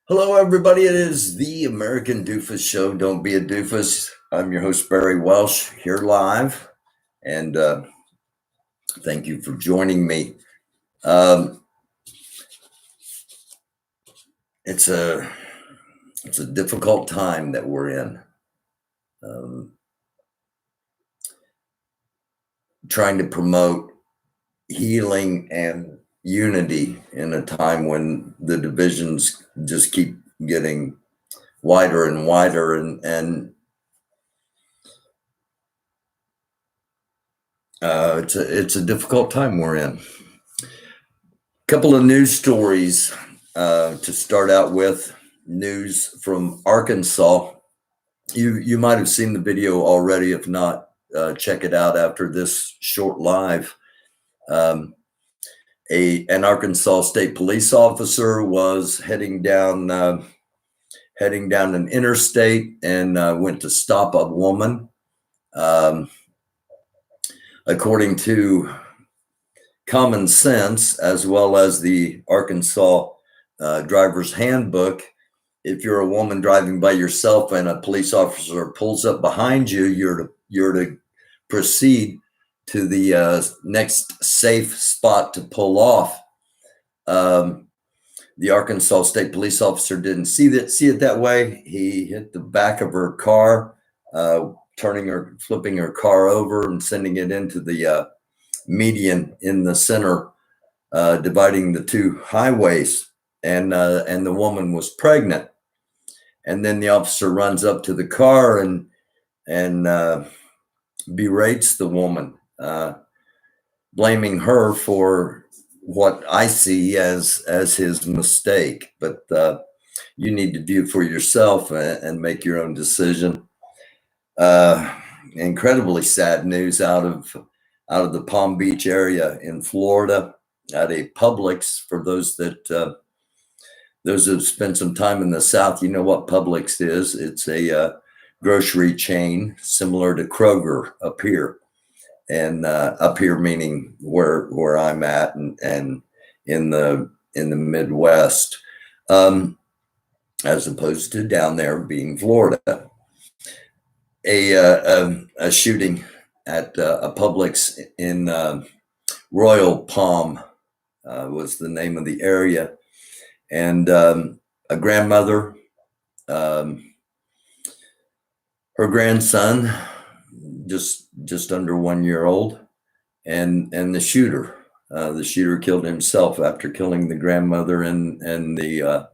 Hello, everybody. It is the American Doofus Show. Don't be a doofus. I'm your host, Barry Welsh, here live, and thank you for joining me. Um, it's a difficult time that we're in. Um, Trying to promote healing and unity in a time when the divisions just keep getting wider and wider, and it's a difficult time we're in. Couple of news stories to start out with. News from Arkansas. You might have seen the video already. If not, check it out after this short live. An Arkansas State police officer was heading down an interstate and went to stop a woman. According to common sense, as well as the Arkansas driver's handbook, if you're a woman driving by yourself and a police officer pulls up behind you, you're to proceed to the next safe spot to pull off. The Arkansas State police officer didn't see it that way. He hit the back of her car, flipping her car over and sending it into the median in the center, dividing the two highways, and the woman was pregnant. And then the officer runs up to the car and berates the woman, blaming her for what I see as his mistake. But you need to view for yourself and make your own decision. Incredibly sad news out of the Palm Beach area in Florida at a Publix. For those who've spent some time in the South, you know what Publix is. It's a grocery chain similar to Kroger up here, and up here meaning where I'm at, and in the Midwest, as opposed to down there being Florida. A shooting at a Publix in Royal Palm was the name of the area. And a grandmother, her grandson, just under 1 year old, and the shooter. The shooter killed himself after killing the grandmother and the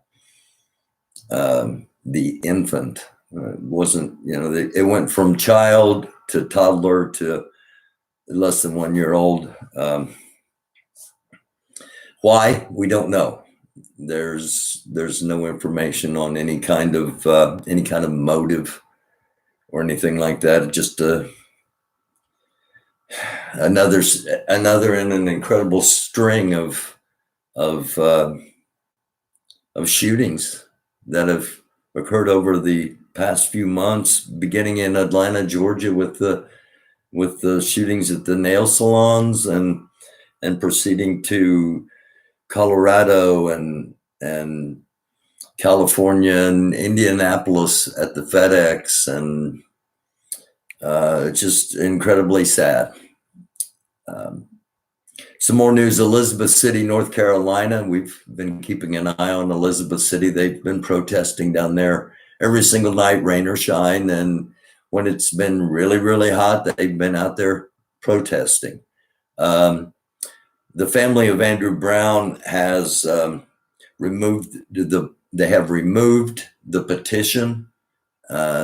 infant. It wasn't, it went from child to toddler to less than 1 year old. Why? We don't know. There's no information on any kind of motive or anything like that. Just another in an incredible string of shootings that have occurred over the past few months, beginning in Atlanta, Georgia, with the shootings at the nail salons, and proceeding to Colorado and California and Indianapolis at the FedEx, and it's just incredibly sad. Some more news: Elizabeth City, North Carolina. We've been keeping an eye on Elizabeth City. They've been protesting down there every single night, rain or shine. And when it's been really, really hot, they've been out there protesting. The family of Andrew Brown has removed the petition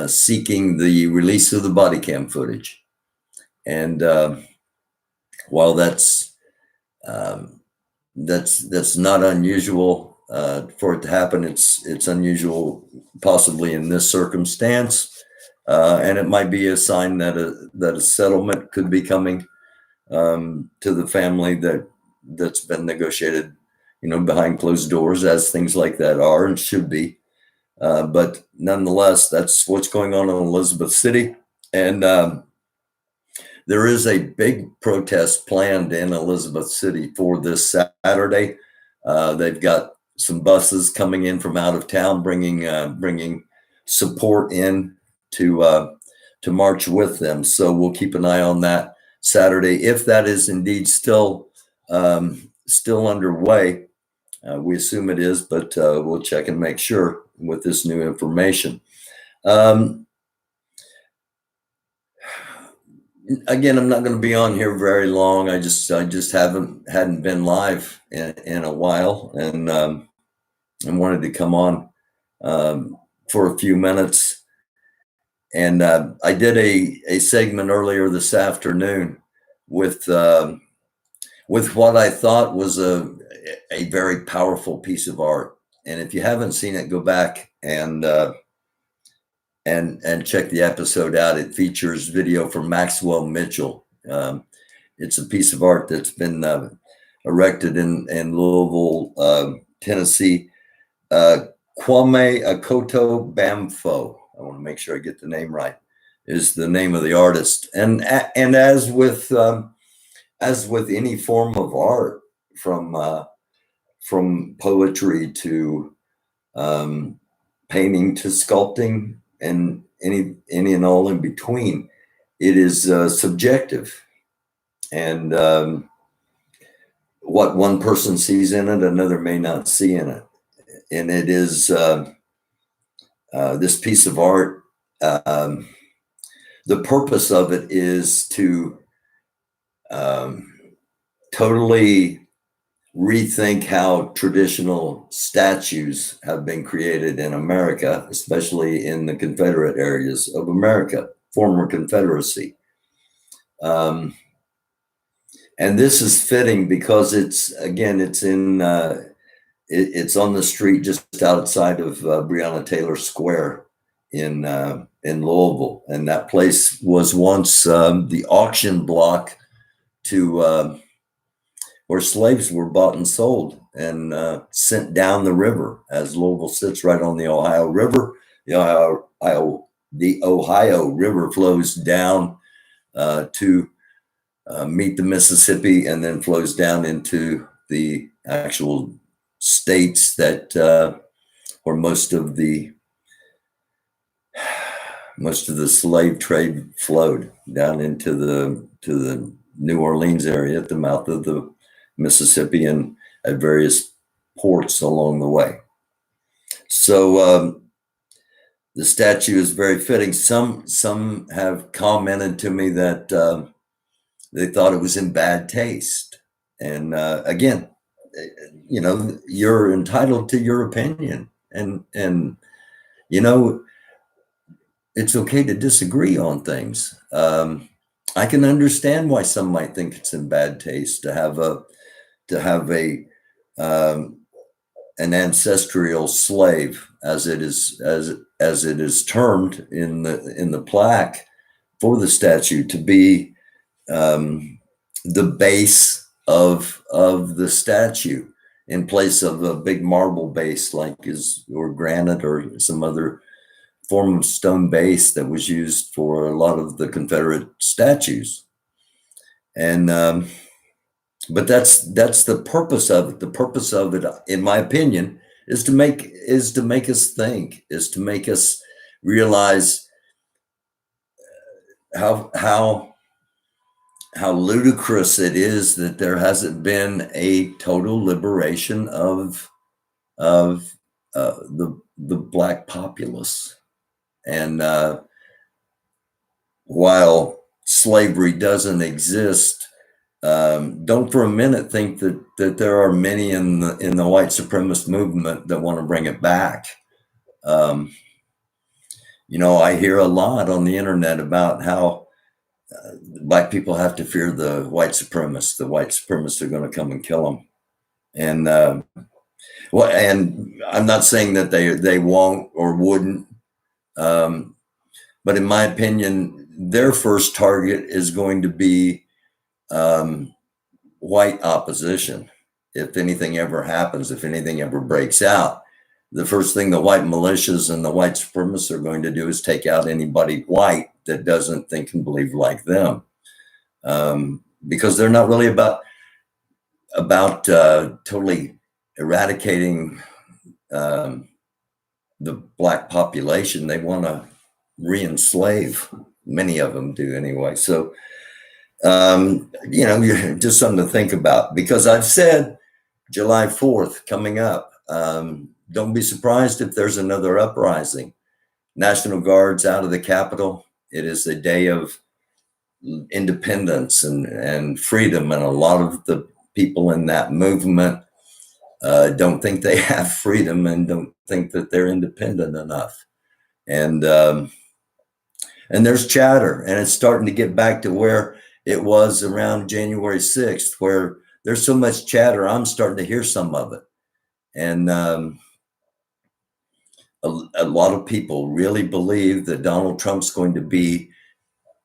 seeking the release of the body cam footage. And while that's not unusual for it to happen, it's unusual possibly in this circumstance, and it might be a sign that a settlement could be coming to the family that's been negotiated, behind closed doors, as things like that are and should be. But nonetheless, that's what's going on in Elizabeth City. And there is a big protest planned in Elizabeth City for this Saturday. They've got some buses coming in from out of town, bringing support in to march with them. So we'll keep an eye on that Saturday, if that is indeed still underway. We assume it is, but we'll check and make sure with this new information. Again, I'm not going to be on here very long. I just hadn't been live in a while, and wanted to come on for a few minutes. And I did a segment earlier this afternoon with what I thought was a very powerful piece of art. And if you haven't seen it, go back and check the episode out. It features video from Maxwell Mitchell. It's a piece of art that's been erected in Louisville, Tennessee. Kwame Akoto Bamfo, I want to make sure I get the name right, is the name of the artist. And as with any form of art, from poetry to painting to sculpting and any and all in between, it is subjective. And what one person sees in it, another may not see in it. And it is this piece of art. The purpose of it is to totally rethink how traditional statues have been created in America, especially in the Confederate areas of America, former Confederacy. And this is fitting because it's on the street just outside of Breonna Taylor Square in Louisville, and that place was once the auction block to where slaves were bought and sold and sent down the river, as Louisville sits right on the Ohio River. The Ohio River flows down to meet the Mississippi, and then flows down into the actual states that where most of the slave trade flowed down into the New Orleans area at the mouth of the Mississippi and at various ports along the way. So the statue is very fitting. Some have commented to me that they thought it was in bad taste. And again, you're entitled to your opinion, and it's okay to disagree on things. I can understand why some might think it's in bad taste to have an ancestral slave, as it is termed in the plaque for the statue, to be the base of the statue, in place of a big marble base or granite or some other form of stone base that was used for a lot of the Confederate statues. And but that's the purpose of it. The purpose of it, in my opinion, is to make us think, is to make us realize how ludicrous it is that there hasn't been a total liberation of the Black populace. And while slavery doesn't exist, don't for a minute think that there are many in the white supremacist movement that want to bring it back. I hear a lot on the internet about how Black people have to fear the white supremacists. The white supremacists are going to come and kill them. And and I'm not saying that they won't or wouldn't, but in my opinion, their first target is going to be white opposition. If anything ever happens, if anything ever breaks out, the first thing the white militias and the white supremacists are going to do is take out anybody white that doesn't think and believe like them, because they're not really about totally eradicating the Black population. They want to re-enslave. Many of them do anyway. So, just something to think about, because I've said July 4th coming up. Don't be surprised if there's another uprising. National Guards out of the Capitol. It is a day of independence and freedom. And a lot of the people in that movement don't think they have freedom and don't think that they're independent enough. And there's chatter, and it's starting to get back to where it was around January 6th, where there's so much chatter, I'm starting to hear some of it. And a lot of people really believe that Donald Trump's going to be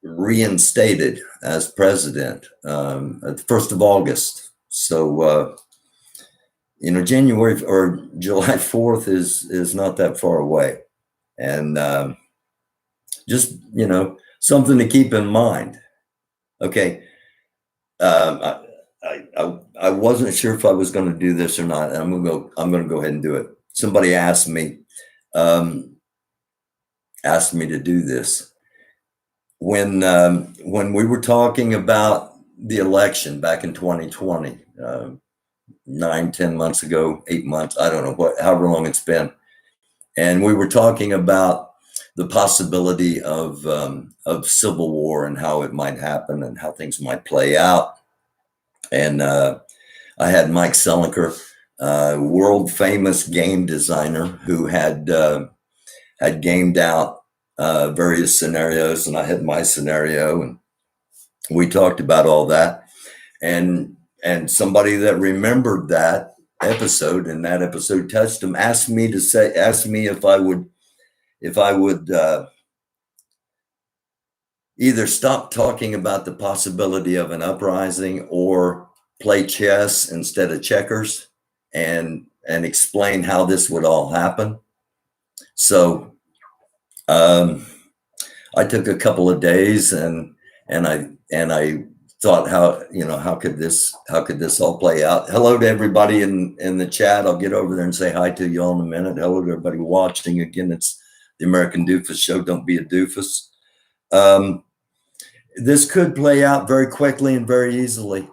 reinstated as president at the 1st of August. So, January or July 4th is not that far away. And just, something to keep in mind. Okay. I wasn't sure if I was going to do this or not. And I'm going to go ahead and do it. Somebody asked me to do this. When we were talking about the election back in 2020, 9-10 months ago, 8 months, I don't know however long it's been, and we were talking about the possibility of civil war and how it might happen and how things might play out. And I had Mike Selinker, world famous game designer, who had gamed out various scenarios, and I had my scenario, and we talked about all that. And somebody that remembered that episode, and that episode touched him, asked me if I would either stop talking about the possibility of an uprising or play chess instead of checkers, and explain how this would all happen. So I took a couple of days and I thought, how could this all play out? Hello to everybody in the chat. I'll get over there and say hi to you all in a minute. Hello to everybody watching. Again, it's the American Doofus Show. Don't be a doofus. This could play out very quickly and very easily.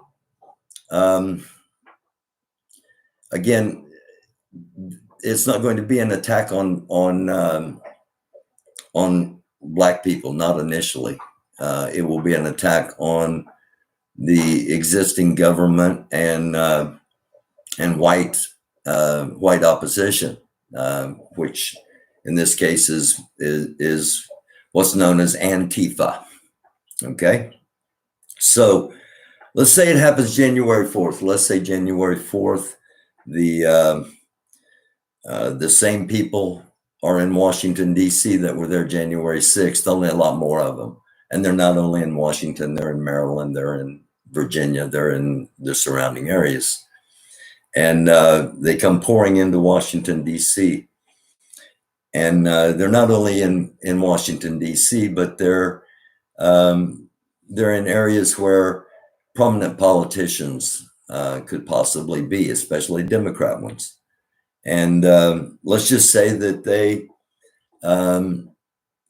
Again, it's not going to be an attack on Black people, not initially. It will be an attack on the existing government and white opposition, which in this case is what's known as Antifa. Okay, so let's say it happens January 4th. Let's say January 4th, the same people are in Washington, D.C. that were there January 6th, only a lot more of them. And they're not only in Washington, they're in Maryland, they're in Virginia, they're in the surrounding areas. And they come pouring into Washington, D.C. And they're not only in Washington, D.C., but they're in areas where prominent politicians could possibly be, especially Democrat ones. And let's just say that they,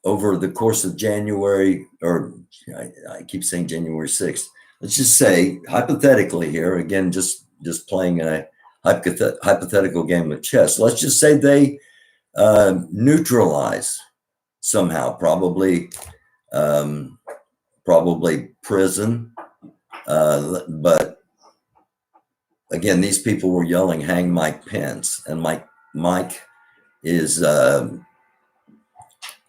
over the course of January, or I keep saying January 6th, let's just say hypothetically here, again, just playing a hypothetical game of chess. Let's just say they neutralize somehow, probably prison, but again, these people were yelling, "Hang Mike Pence," and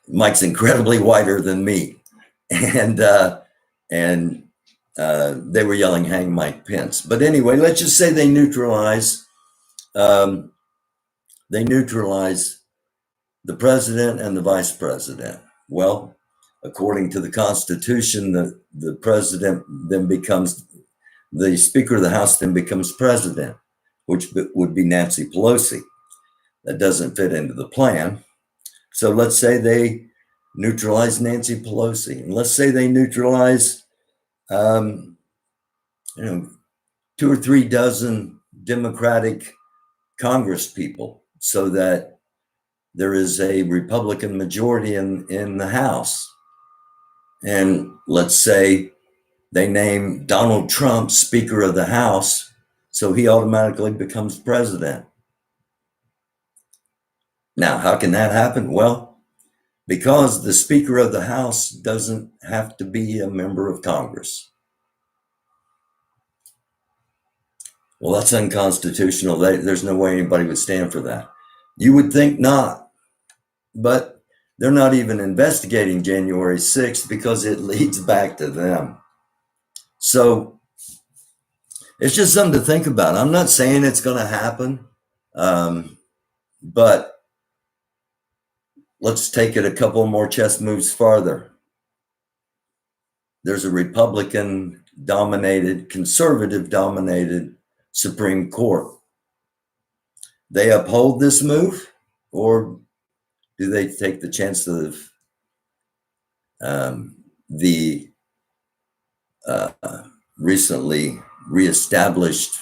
Mike's incredibly whiter than me, and they were yelling, "Hang Mike Pence." But anyway, let's just say they neutralize the president and the vice president. Well, according to the Constitution, the president then becomes the Speaker of the House, then becomes president, which would be Nancy Pelosi. That doesn't fit into the plan. So let's say they neutralize Nancy Pelosi, and let's say they neutralize, 2 or 3 dozen Democratic Congress people so that there is a Republican majority in the House. And let's say they name Donald Trump Speaker of the House, so he automatically becomes president. Now, how can that happen? Well, because the Speaker of the House doesn't have to be a member of Congress. Well, that's unconstitutional. There's no way anybody would stand for that. You would think not, but they're not even investigating January 6th because it leads back to them. So it's just something to think about. I'm not saying it's going to happen, but let's take it a couple more chess moves farther. There's a Republican dominated, conservative dominated Supreme Court. They uphold this move, or do they take the chance of the recently reestablished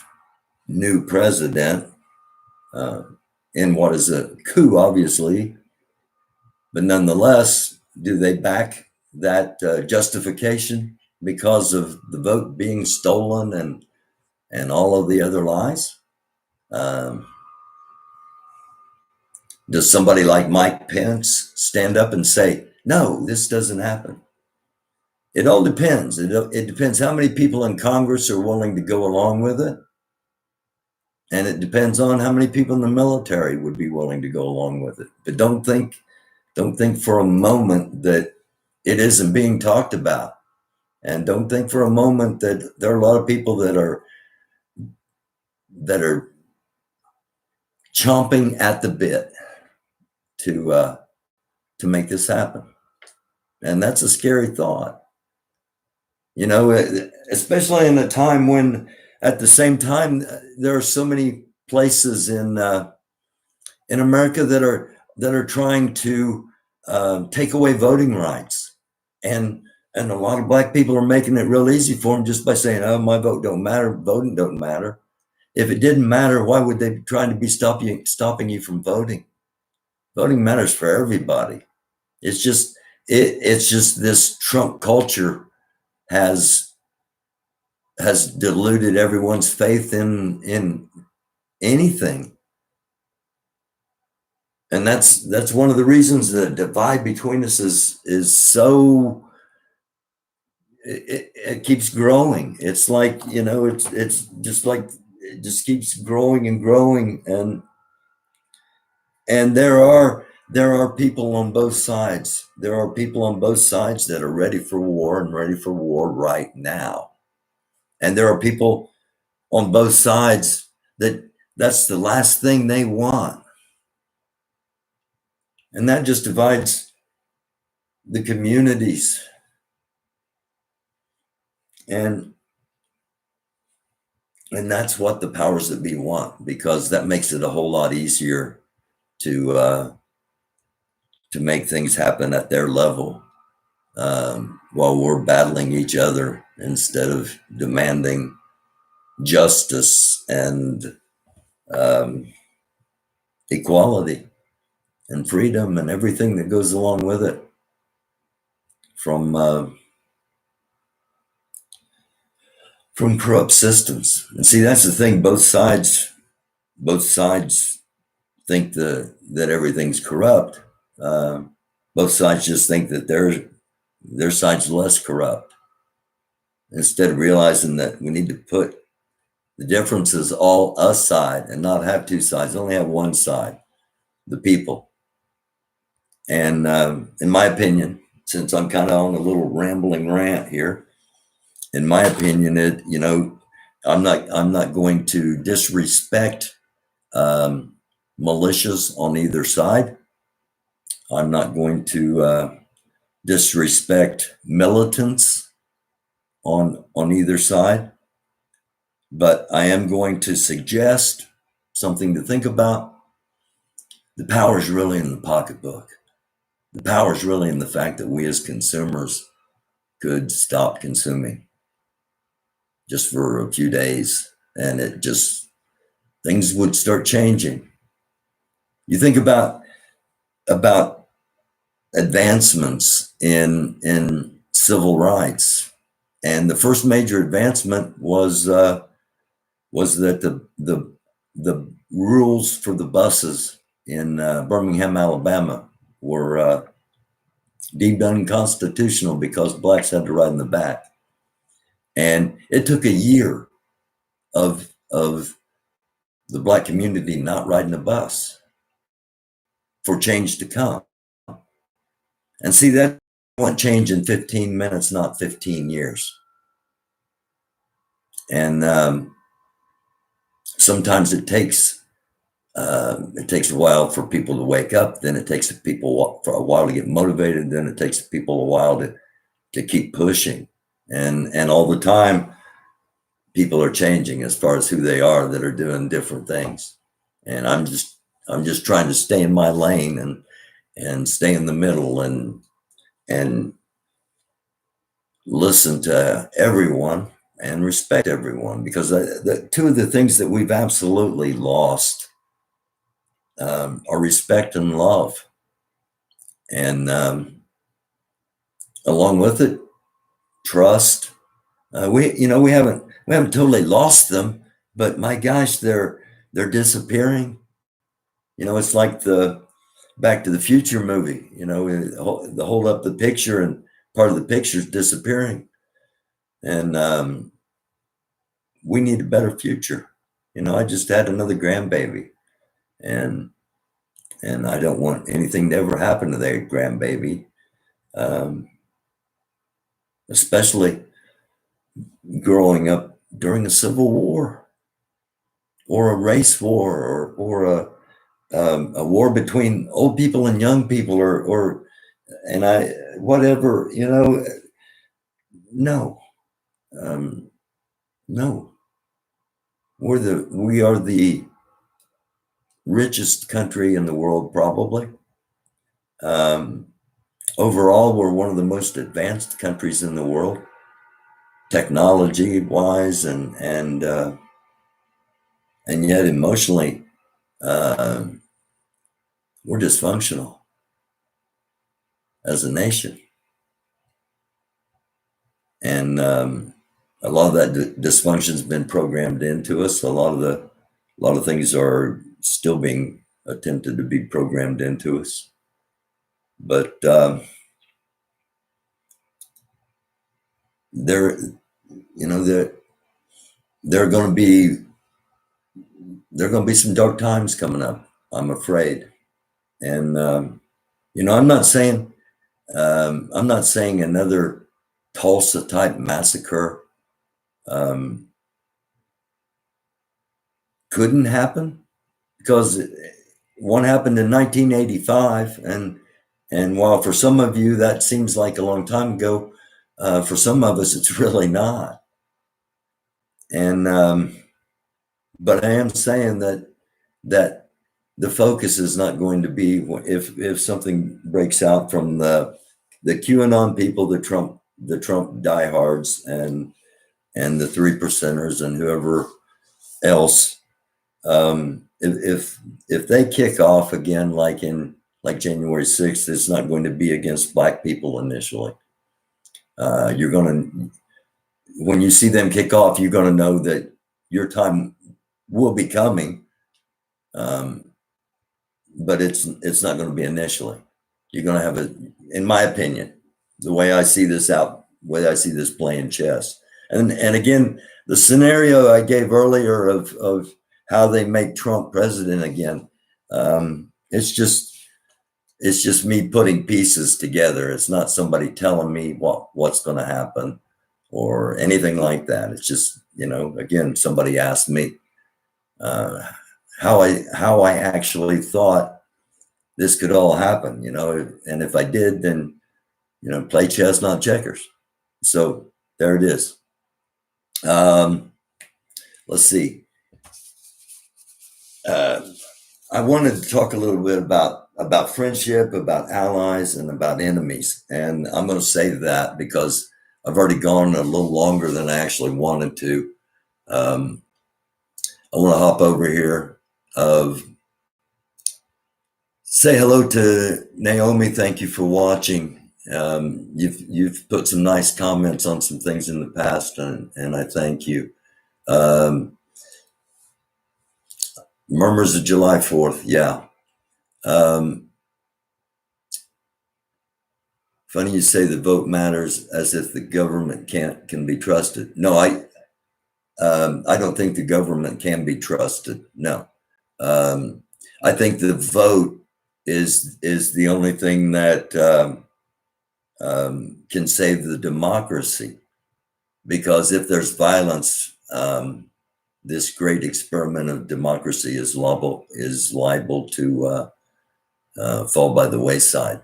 new president in what is a coup, obviously, but nonetheless, do they back that justification because of the vote being stolen and all of the other lies? Does somebody like Mike Pence stand up and say, no, this doesn't happen? It all depends. It depends how many people in Congress are willing to go along with it. And it depends on how many people in the military would be willing to go along with it. But don't think for a moment that it isn't being talked about. And don't think for a moment that there are a lot of people that are chomping at the bit to make this happen. And that's a scary thought. You know, especially in a time when, at the same time, there are so many places in America that are trying to take away voting rights, and a lot of black people are making it real easy for them just by saying, "Oh, my vote don't matter. Voting don't matter." If it didn't matter, why would they be trying to be stopping you from voting? Voting matters for everybody. It's just this Trump culture has diluted everyone's faith in anything. And that's one of the reasons the divide between us is so it keeps growing. It's like, it's just like it just keeps growing and growing, and there are people on both sides. There are people on both sides that are ready for war and ready for war right now. And there are people on both sides that's the last thing they want. And that just divides the communities. And that's what the powers that be want, because that makes it a whole lot easier to make things happen at their level, while we're battling each other instead of demanding justice and equality and freedom and everything that goes along with it from corrupt systems. And see, that's the thing. Both sides think that everything's corrupt. Both sides just think that their side's less corrupt, instead of realizing that we need to put the differences all aside and not have two sides, only have one side, the people. And in my opinion, since I'm kind of on a little rambling rant here, in my opinion, I'm not going to disrespect militias on either side. I'm not going to disrespect militants on either side, but I am going to suggest something to think about. The power is really in the pocketbook. The power is really in the fact that we as consumers could stop consuming just for a few days, and it just things would start changing. You think about advancements in civil rights, and the first major advancement was that the rules for the buses in Birmingham, Alabama, were deemed unconstitutional because blacks had to ride in the back, and it took a year of the black community not riding a bus for change to come. And see, that won't change in 15 minutes, not 15 years. And sometimes it takes a while for people to wake up. Then it takes people for a while to get motivated. Then it takes people a while to keep pushing. And all the time, people are changing as far as who they are that are doing different things. And I'm just trying to stay in my lane and stay in the middle and listen to everyone and respect everyone, because the two of the things that we've absolutely lost are respect and love, and along with it, trust. We haven't totally lost them, but my gosh, they're disappearing. It's like the Back to the Future movie. They hold up the picture and part of the picture is disappearing, and we need a better future. I just had another grandbaby, and I don't want anything to ever happen to their grandbaby, especially growing up during a civil war or a race war or a war between old people and young people or and I whatever, no, no. We are the richest country in the world, probably. Um, Overall, we're one of the most advanced countries in the world, technology wise, and yet emotionally, uh, we're dysfunctional as a nation. And a lot of that dysfunction has been programmed into us. A lot of things are still being attempted to be programmed into us. But there, there are going to be some dark times coming up, I'm afraid. And I'm not saying another Tulsa type massacre couldn't happen, because one happened in 1985, and while for some of you that seems like a long time ago, for some of us it's really not. And but I am saying that the focus is not going to be, if something breaks out from the QAnon people, the Trump diehards, and the 3%ers and whoever else. If they kick off again, like January 6th, it's not going to be against black people initially. You're going to, when you see them kick off, you're going to know that your time will be coming. But it's not going to be initially. You're going to have in my opinion, the way I see this playing chess. And again, the scenario I gave earlier of how they make Trump president again, it's just me putting pieces together. It's not somebody telling me what's going to happen or anything like that. It's just, again, somebody asked me how I actually thought this could all happen, and if I did, then, play chess, not checkers. So there it is. Let's see. I wanted to talk a little bit about friendship, about allies, and about enemies. And I'm going to say that because I've already gone a little longer than I actually wanted to. I want to hop over here of say hello to Naomi. Thank you for watching. You've put some nice comments on some things in the past, and I thank you. Um, Murmurs of July 4th, yeah. Um, Funny you say the vote matters, as if the government can be trusted. No, I don't think the government can be trusted. No, um, I think the vote is the only thing that can save the democracy. Because if there's violence, this great experiment of democracy is liable to fall by the wayside.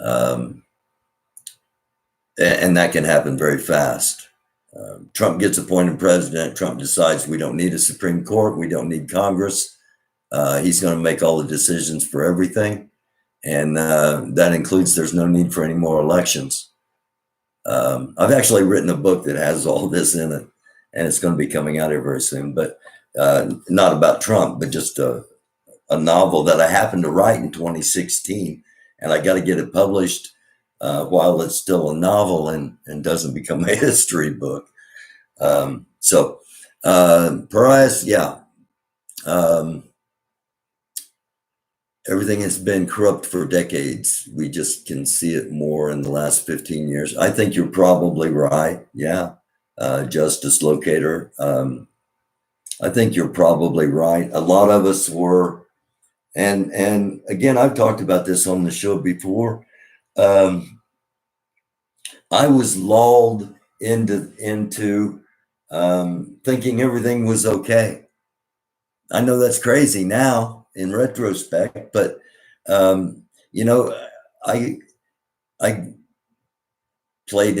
Um, and that can happen very fast. Trump gets appointed president. Trump decides we don't need a Supreme Court. We don't need Congress. He's going to make all the decisions for everything. And that includes there's no need for any more elections. I've actually written a book that has all this in it, and it's going to be coming out here very soon, but not about Trump, but just a novel that I happened to write in 2016. And I got to get it published while it's still a novel and doesn't become a history book. Pariahs, yeah. Everything has been corrupt for decades. We just can see it more in the last 15 years. I think you're probably right. Yeah. Justice Locator. I think you're probably right. A lot of us were, and again, I've talked about this on the show before. I was lulled into thinking everything was okay. I know that's crazy now in retrospect, but you know, I played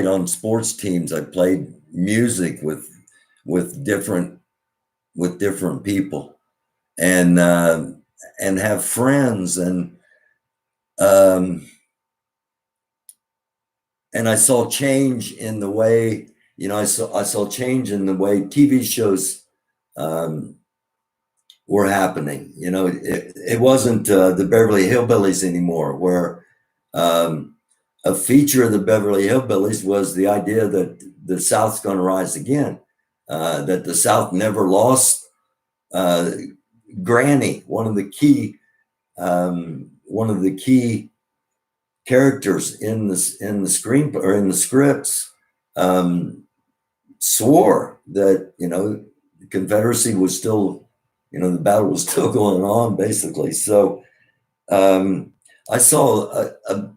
on sports teams. I played music with different people, and have friends, and I saw change in the way, I saw change in the way TV shows were happening. It wasn't the Beverly Hillbillies anymore, where a feature of the Beverly Hillbillies was the idea that the South's going to rise again, that the South never lost Granny, one of the key characters in the screen or in the scripts, swore that the Confederacy was still, the battle was still going on, basically. So I saw a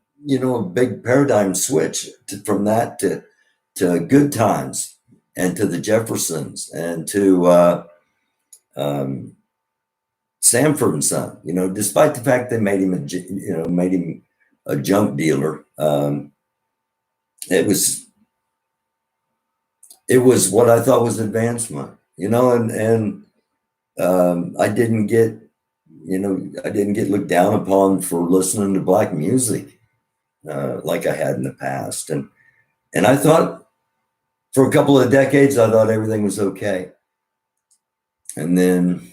big paradigm switch from that to Good Times and to the Jeffersons and to Sanford and Son. Despite the fact they made him a junk dealer, it was what I thought was advancement. And I didn't get looked down upon for listening to black music like I had in the past. And I thought for a couple of decades, I thought everything was okay. And then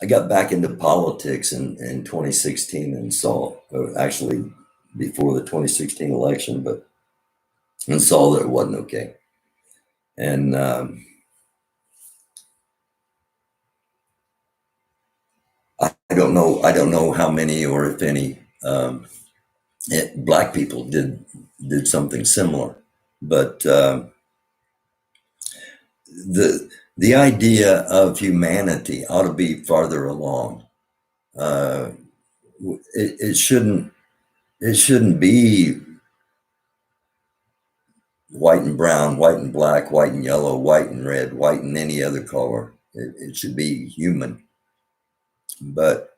I got back into politics in 2016 and saw, actually before the 2016 election, and saw that it wasn't okay. And I don't know how many or if any black people did something similar, but the idea of humanity ought to be farther along. It shouldn't be white and brown, white and black, white and yellow, white and red, white and any other color. It should be human. But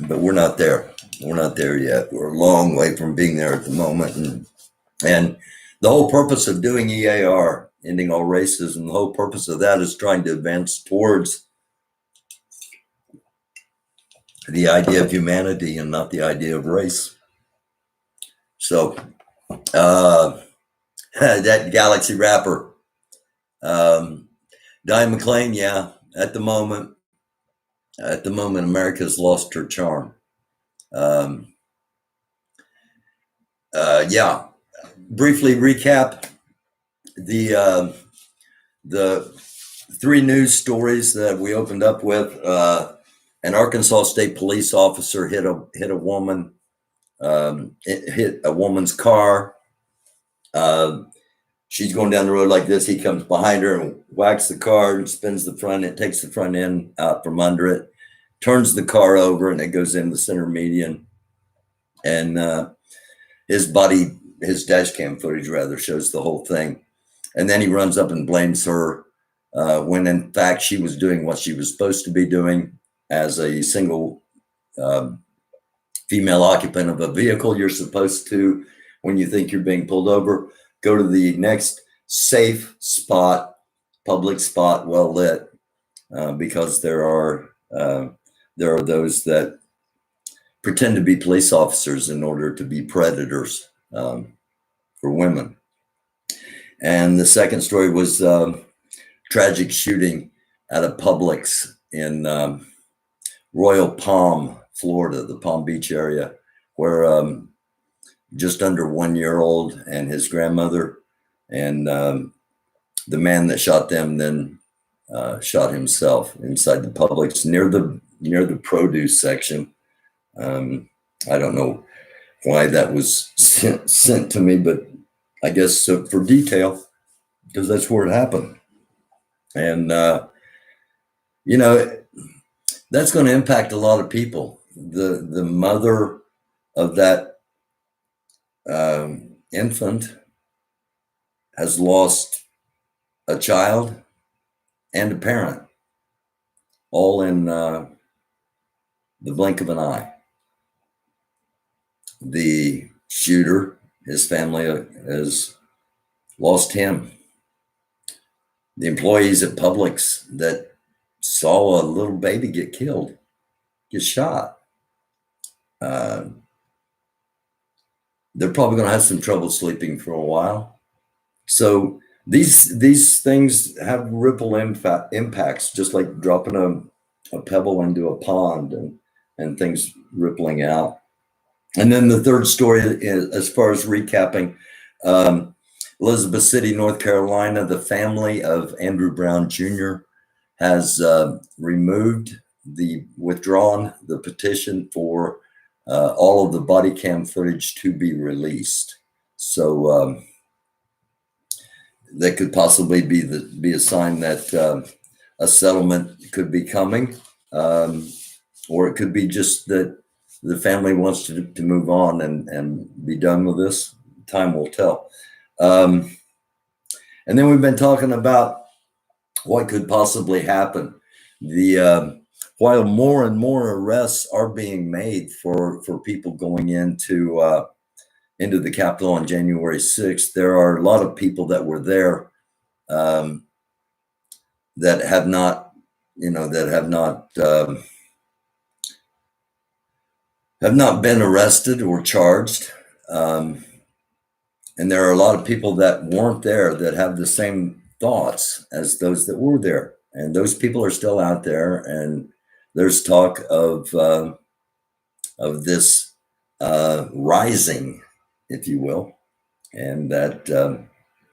but we're not there. We're not there yet. We're a long way from being there at the moment. And the whole purpose of doing EAR, ending all racism, the whole purpose of that is trying to advance towards the idea of humanity and not the idea of race. So that Galaxy rapper, Um, Diane McClain, yeah, at the moment, America's lost her charm. Um, yeah, briefly recap the three news stories that we opened up with. An Arkansas State police officer hit a woman, hit a woman's car. Uh, she's going down the road like this. He comes behind her and whacks the car and spins the front. It takes the front end out from under it, turns the car over, and it goes in the center median. And his dash cam footage rather shows the whole thing. And then he runs up and blames her when in fact she was doing what she was supposed to be doing as a single um, female occupant of a vehicle. You're supposed to, when you think you're being pulled over, go to the next safe spot, public spot, well lit, because there are those that pretend to be police officers in order to be predators for women. And the second story was tragic shooting at a Publix in Royal Palm, Florida, the Palm Beach area, where just under 1 year old and his grandmother and the man that shot them then shot himself inside the Publix near the produce section. I don't know why that was sent to me, but I guess for detail, because that's where it happened. And you know, that's going to impact a lot of people. The mother of that infant has lost a child and a parent, all in the blink of an eye. The shooter, his family has lost him. The employees at Publix that saw a little baby get killed, get shot. They're probably going to have some trouble sleeping for a while. So these things have ripple impacts, just like dropping a pebble into a pond and things rippling out. And then the third story is, as far as recapping, Elizabeth City, North Carolina, the family of Andrew Brown Jr. has withdrawn the petition for all of the body cam footage to be released. So that could possibly be a sign that a settlement could be coming, or it could be just that the family wants to move on and be done with this. Time will tell. And then we've been talking about what could possibly happen. While more and more arrests are being made for people going into the Capitol on January 6th, there are a lot of people that were there that have not been arrested or charged. And there are a lot of people that weren't there that have the same thoughts as those that were there. And those people are still out there. And there's talk of this rising, if you will. And that,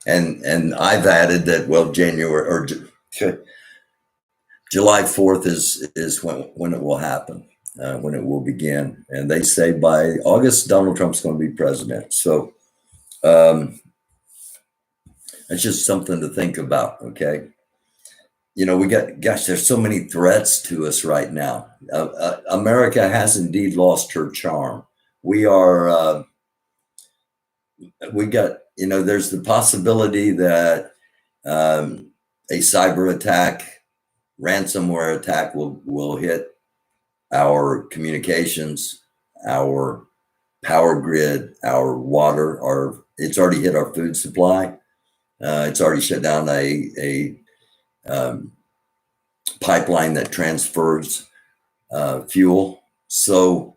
and I've added that, well, January or July 4th is when it will happen, when it will begin. And they say by August, Donald Trump's going to be president. So, it's just something to think about. Okay. There's so many threats to us right now. America has indeed lost her charm. There's the possibility that a cyber attack, ransomware attack will hit our communications, our power grid, our water, it's already hit our food supply. It's already shut down a pipeline that transfers fuel. So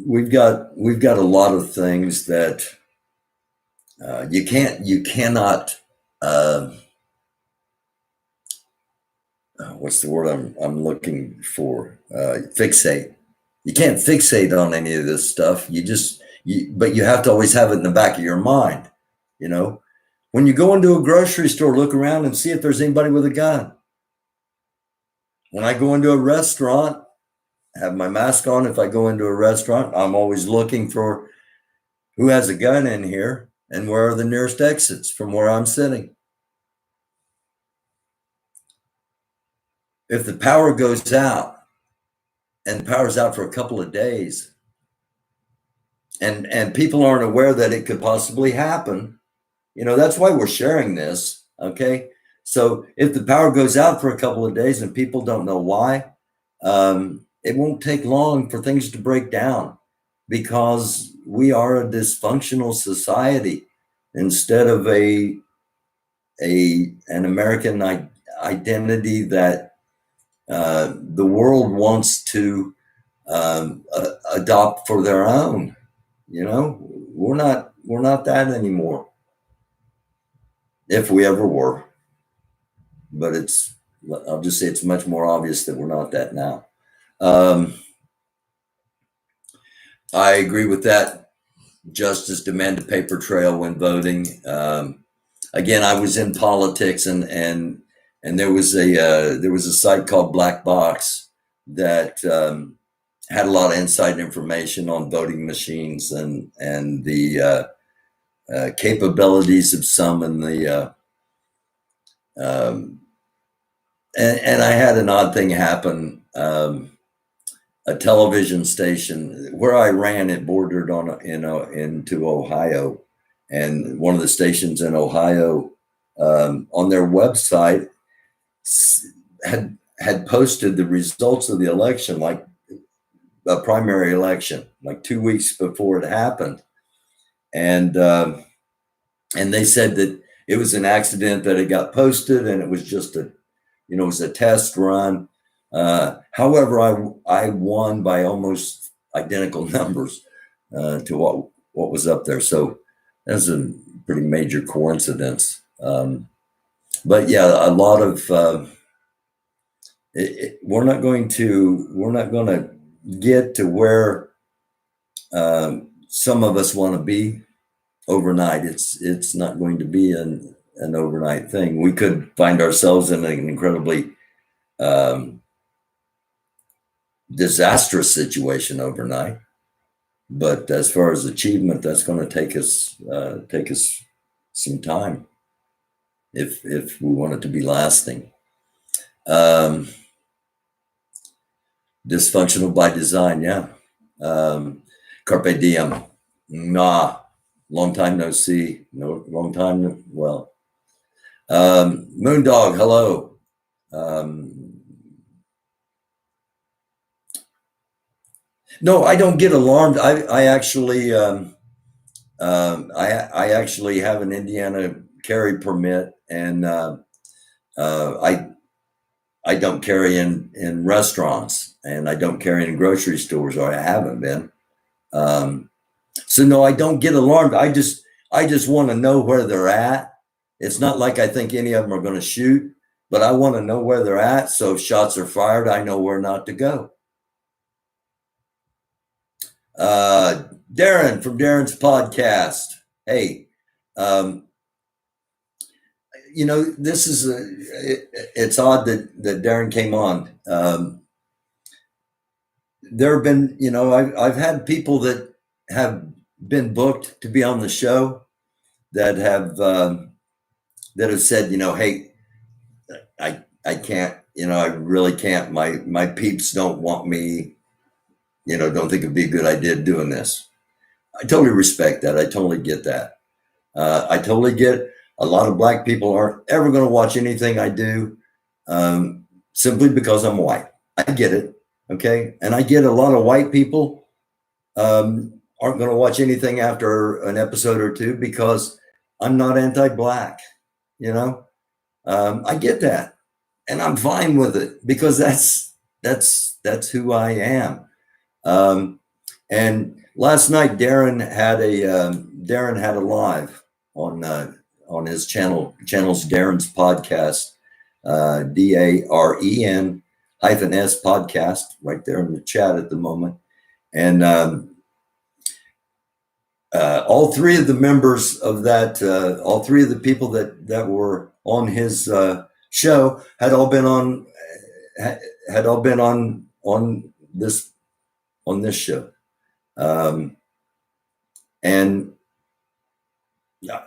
we've got a lot of things that you cannot uh, what's the word I'm looking for? Fixate. You can't fixate on any of this stuff. But you have to always have it in the back of your mind. You know, when you go into a grocery store, look around and see if there's anybody with a gun. When I go into a restaurant, I have my mask on. If I go into a restaurant, I'm always looking for who has a gun in here and where are the nearest exits from where I'm sitting. If the power goes out and the power's out for a couple of days and people aren't aware that it could possibly happen, that's why we're sharing this. Okay. So if the power goes out for a couple of days and people don't know why, it won't take long for things to break down because we are a dysfunctional society instead of an American identity that the world wants to adopt for their own. We're not that anymore. If we ever were, but I'll just say it's much more obvious that we're not that now. I agree with that. Justice, demand a paper trail when voting. Again, I was in politics, and there was a site called Black Box that had a lot of inside information on voting machines and the capabilities of some and the and I had an odd thing happen. A television station where I ran, it bordered on into Ohio, and one of the stations in Ohio on their website had posted the results of the election, like a primary election, like 2 weeks before it happened, and they said that it was an accident that it got posted and it was just it was a test run. However, I won by almost identical numbers to what was up there. So that's a pretty major coincidence. But yeah, a lot of we're not going to get to where some of us want to be overnight. It's not going to be an overnight thing. We could find ourselves in an incredibly disastrous situation overnight, but as far as achievement, that's going to take us some time if we want it to be lasting. Dysfunctional by design, yeah. Carpe diem. Nah, long time no see. No, long time. Well, Moondog, hello. No, I don't get alarmed. I actually I actually have an Indiana carry permit, and I don't carry in restaurants, and I don't carry in grocery stores, or I haven't been. So no, I don't get alarmed. I just want to know where they're at. It's not like I think any of them are going to shoot, but I want to know where they're at. So if shots are fired, I know where not to go. Darren from Darren's podcast. Hey, this is it's odd that Darren came on. There have been, I've had people that have been booked to be on the show that have said, hey, I can't, I really can't. My peeps don't want me, don't think it'd be a good idea doing this. I totally respect that. I totally get that. I totally get a lot of Black people aren't ever going to watch anything I do simply because I'm white. I get it. Okay. And I get a lot of white people aren't going to watch anything after an episode or two because I'm not anti-Black. I get that, and I'm fine with it because that's who I am. And last night Darren had a live on on his channel's Darren's podcast, DAREN -S podcast, right there in the chat at the moment. And all three of the members of that, all three of the people that were on his show had all been on on this show, and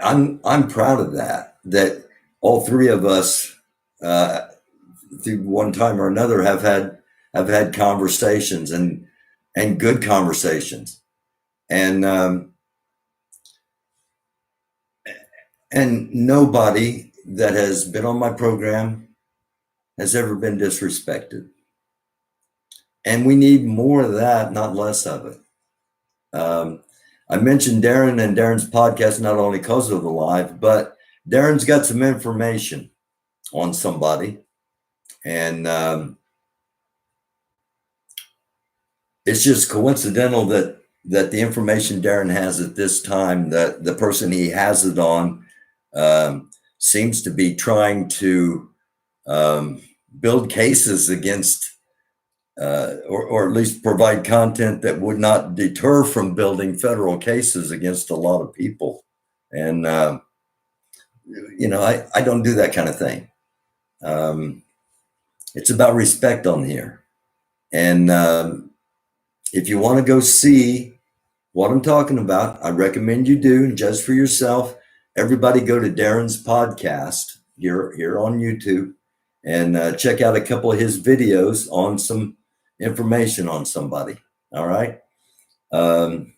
I'm proud of that. That all three of us, through one time or another, have had conversations and good conversations, and nobody that has been on my program has ever been disrespected. And we need more of that, not less of it. I mentioned Darren and Darren's podcast not only because of the live, but Darren's got some information on somebody. And it's just coincidental that the information Darren has at this time, that the person he has it on seems to be trying to build cases against, or at least provide content that would not deter from building federal cases against a lot of people. And, I don't do that kind of thing. It's about respect on here. And if you want to go see what I'm talking about, I recommend you do, and judge for yourself. Everybody go to Darren's podcast here on YouTube and check out a couple of his videos on some information on somebody. All right. And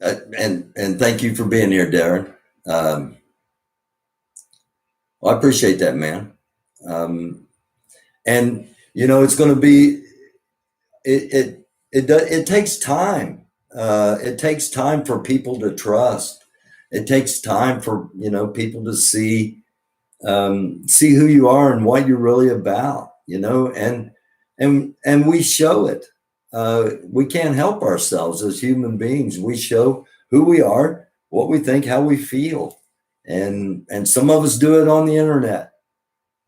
thank you for being here, Darren. I appreciate that, man. And it's going to be, it takes time. It takes time for people to trust. It takes time for, people to see who you are and what you're really about, and we show it. We can't help ourselves as human beings. We show who we are, what we think, how we feel. And some of us do it on the internet.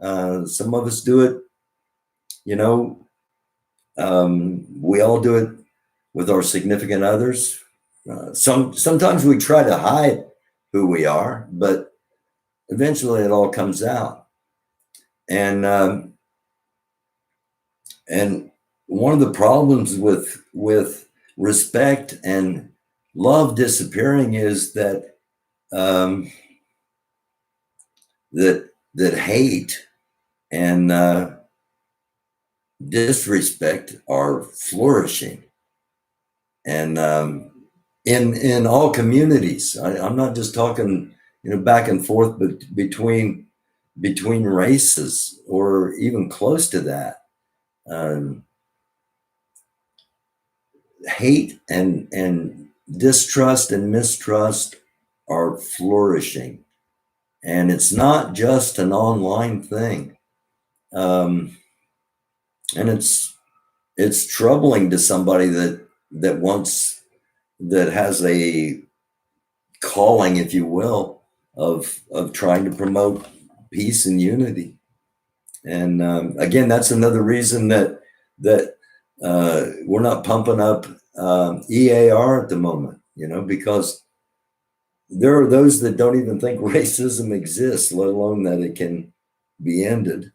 Some of us do it, we all do it with our significant others. Sometimes we try to hide who we are, but eventually it all comes out. And one of the problems with respect and love disappearing is that that hate and disrespect are flourishing, and in all communities. I'm not just talking back and forth, but between races or even close to that. Hate and distrust and mistrust are flourishing, and it's not just an online thing. And it's troubling to somebody that has a calling, if you will, of trying to promote peace and unity. And again, that's another reason that we're not pumping up EAR at the moment, because there are those that don't even think racism exists, let alone that it can be ended.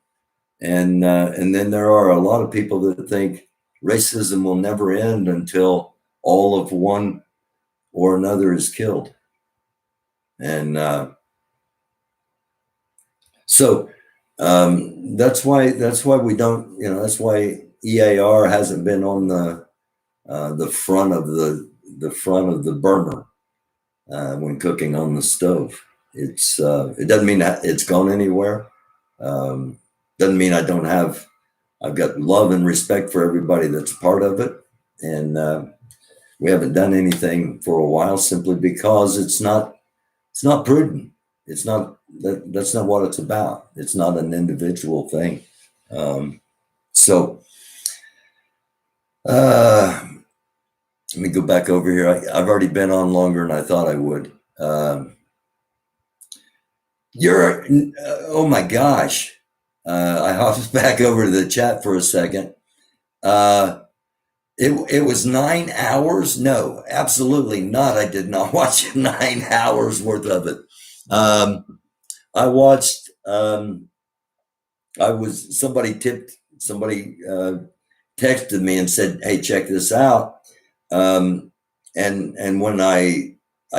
And then there are a lot of people that think racism will never end until all of one or another is killed. And so that's why we don't, that's why EAR hasn't been on the front of the burner when cooking on the stove. It doesn't mean that it's gone anywhere. Doesn't mean I've got love and respect for everybody that's part of it. And we haven't done anything for a while simply because it's not prudent. It's not, that's not what it's about. It's not an individual thing. So let me go back over here. I've already been on longer than I thought I would. You're, oh my gosh. I hopped back over to the chat for a second. Uh, it was 9 hours. No, absolutely not. I did not watch 9 hours worth of it. I watched, somebody texted me and said, "Hey, check this out." And when I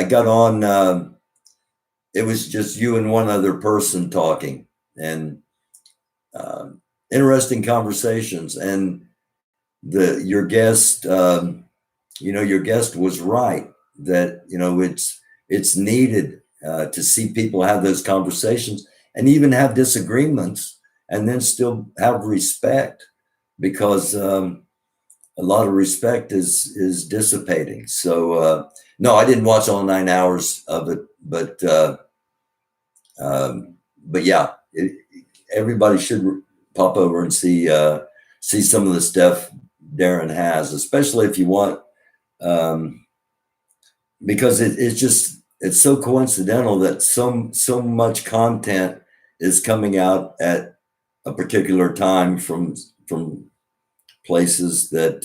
got on, it was just you and one other person talking, and interesting conversations. And the your guest, your guest was right that it's needed to see people have those conversations and even have disagreements, and then still have respect, because a lot of respect is dissipating. So no, I didn't watch all 9 hours of it, but yeah, everybody should pop over and see some of the stuff Darren has, especially if you want, um, because it's so coincidental that so much content is coming out at a particular time from places that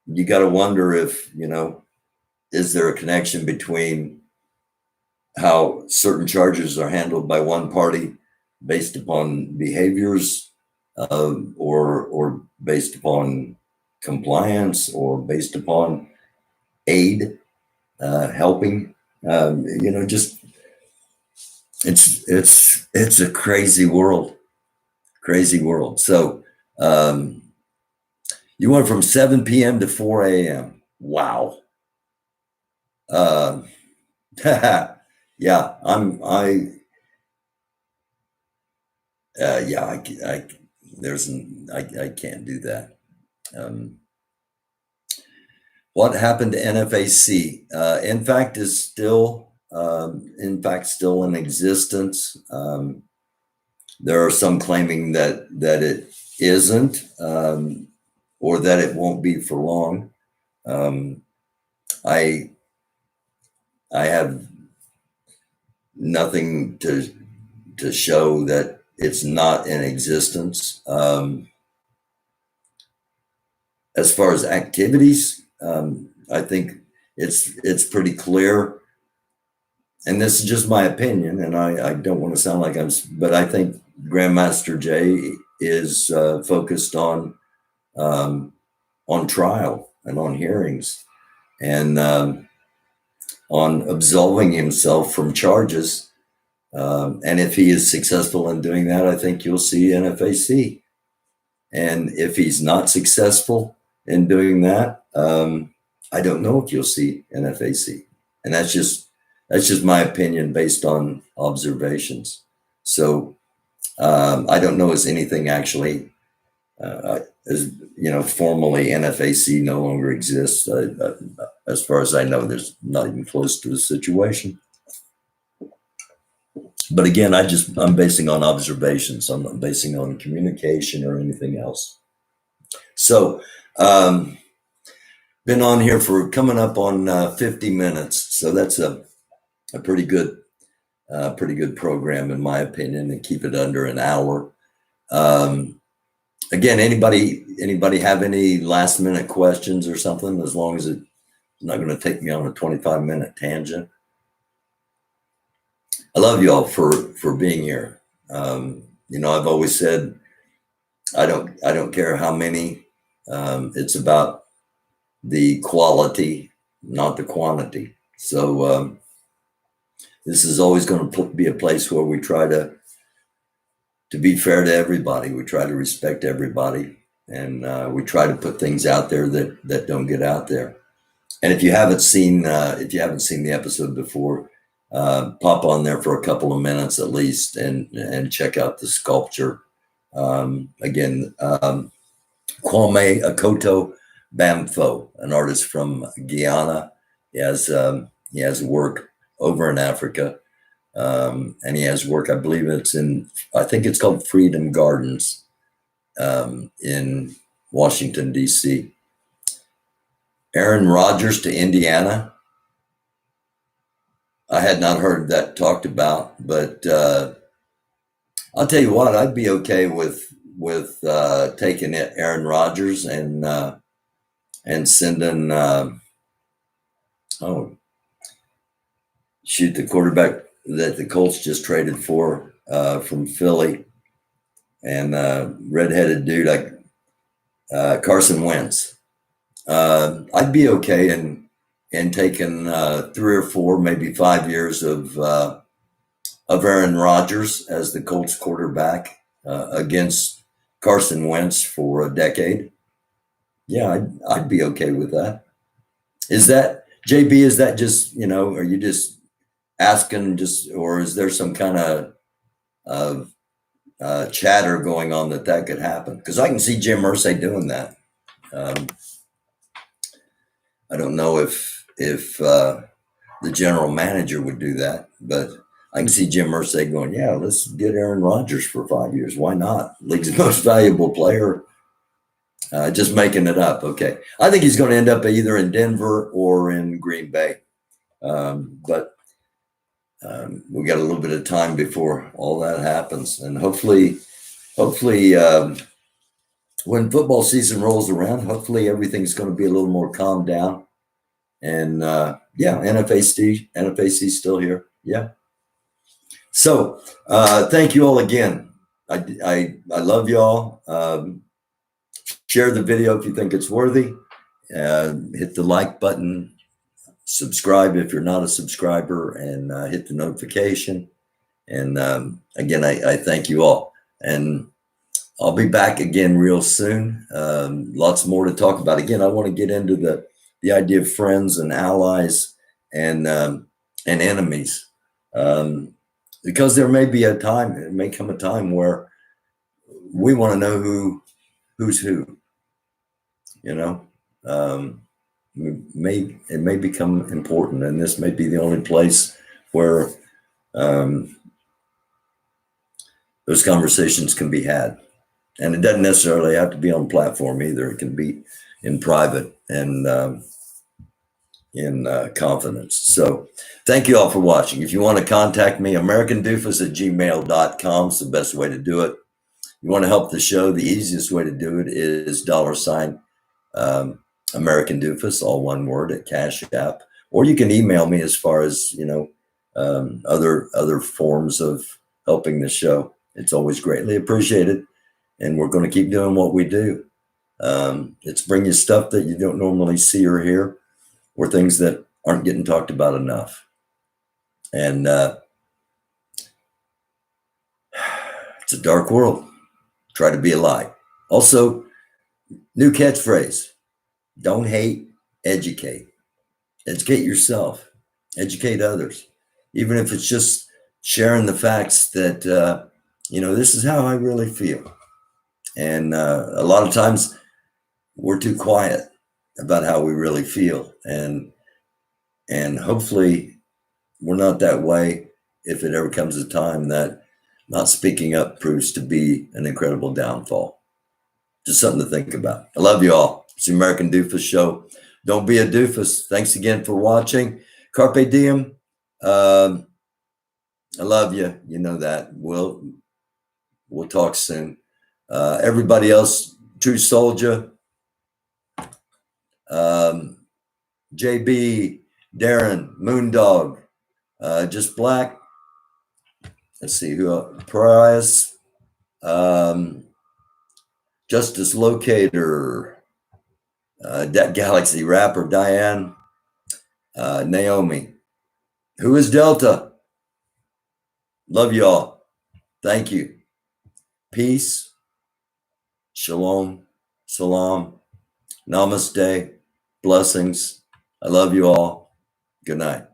you got to wonder if is there a connection between how certain charges are handled by one party based upon behaviors, or based upon compliance, or based upon aid, helping. Just it's a crazy world, crazy world. So um, you went from 7 p.m. to 4 a.m. Wow. Uh, yeah, yeah, I can't do that. Um, what happened to NFAC? In fact, still in existence. There are some claiming that it isn't, or that it won't be for long. Um, I I have nothing to show that it's not in existence. As far as activities, I think it's pretty clear, and this is just my opinion, and I don't want to sound like but I think Grandmaster Jay is focused um, on trial and on hearings, and on absolving himself from charges. And if he is successful in doing that, I think you'll see NFAC. And if he's not successful in doing that, I don't know if you'll see NFAC. And that's just my opinion based on observations. So I don't know as anything actually, as formally NFAC no longer exists. As far as I know, there's not even close to the situation. But again, I'm basing on observations. I'm not basing on communication or anything else. So, been on here for coming up on 50 minutes. So that's a pretty good program in my opinion, and keep it under an hour. Again, anybody have any last minute questions or something? As long as it's not going to take me on a 25-minute tangent. I love y'all for being here. I've always said I don't care how many. It's about the quality, not the quantity. So this is always going to be a place where we try to be fair to everybody. We try to respect everybody, and we try to put things out there that don't get out there. And if you haven't seen the episode before, pop on there for a couple of minutes at least, and check out the sculpture. Again, Kwame Akoto Bamfo, an artist from Guyana. He has work over in Africa, and he has work. I think it's called Freedom Gardens, in Washington D.C. Aaron Rodgers to Indiana. I had not heard that talked about, but I'll tell you what, I'd be okay with taking Aaron Rodgers and sending oh shoot, the quarterback that the Colts just traded for from Philly, and redheaded dude like Carson Wentz. I'd be okay in taking 3 or 4, maybe 5 years of Aaron Rodgers as the Colts quarterback against Carson Wentz for a decade. Yeah, I'd be okay with that. Is that JB? Is that just, are you just asking, just, or is there some kind of chatter going on that could happen? Because I can see Jim Irsay doing that. Um, I don't know if the general manager would do that, but I can see Jim Irsay going, "Yeah, let's get Aaron Rodgers for 5 years. Why not? League's most valuable player." Just making it up. Okay, I think he's going to end up either in Denver or in Green Bay, but we got a little bit of time before all that happens, and hopefully, when football season rolls around, hopefully everything's going to be a little more calmed down. And yeah, NFAC still here. Yeah. So thank you all again. I love y'all. Share the video if you think it's worthy. Hit the like button. Subscribe if you're not a subscriber, and hit the notification. And again, I thank you all. And I'll be back again real soon. Lots more to talk about. Again, I want to get into the idea of friends and allies and enemies, because there may be a time, it may come a time where we want to know who's who. It may become important, and this may be the only place where those conversations can be had. And it doesn't necessarily have to be on platform either. It can be in private and in confidence. So thank you all for watching. If you want to contact me, americandoofus@gmail.com is the best way to do it. You want to help the show, the easiest way to do it is $ American Doofus, all one word, at Cash App. Or you can email me as far as, other forms of helping the show. It's always greatly appreciated. And we're going to keep doing what we do. It's bring you stuff that you don't normally see or hear, or things that aren't getting talked about enough. And it's a dark world. Try to be a light. Also, new catchphrase: don't hate, educate. Educate yourself. Educate others. Even if it's just sharing the facts that, this is how I really feel. And a lot of times we're too quiet about how we really feel. And hopefully we're not that way if it ever comes a time that not speaking up proves to be an incredible downfall. Just something to think about. I love you all. It's the American Doofus Show. Don't be a doofus. Thanks again for watching. Carpe diem. I love you. You know that. We'll talk soon. Everybody else, True Soldier, JB, Darren, Moondog, Just Black. Let's see who else. Prize, Justice Locator, that Galaxy Rapper, Diane, Naomi. Who is Delta? Love y'all. Thank you. Peace. Shalom. Salam. Namaste. Blessings. I love you all. Good night.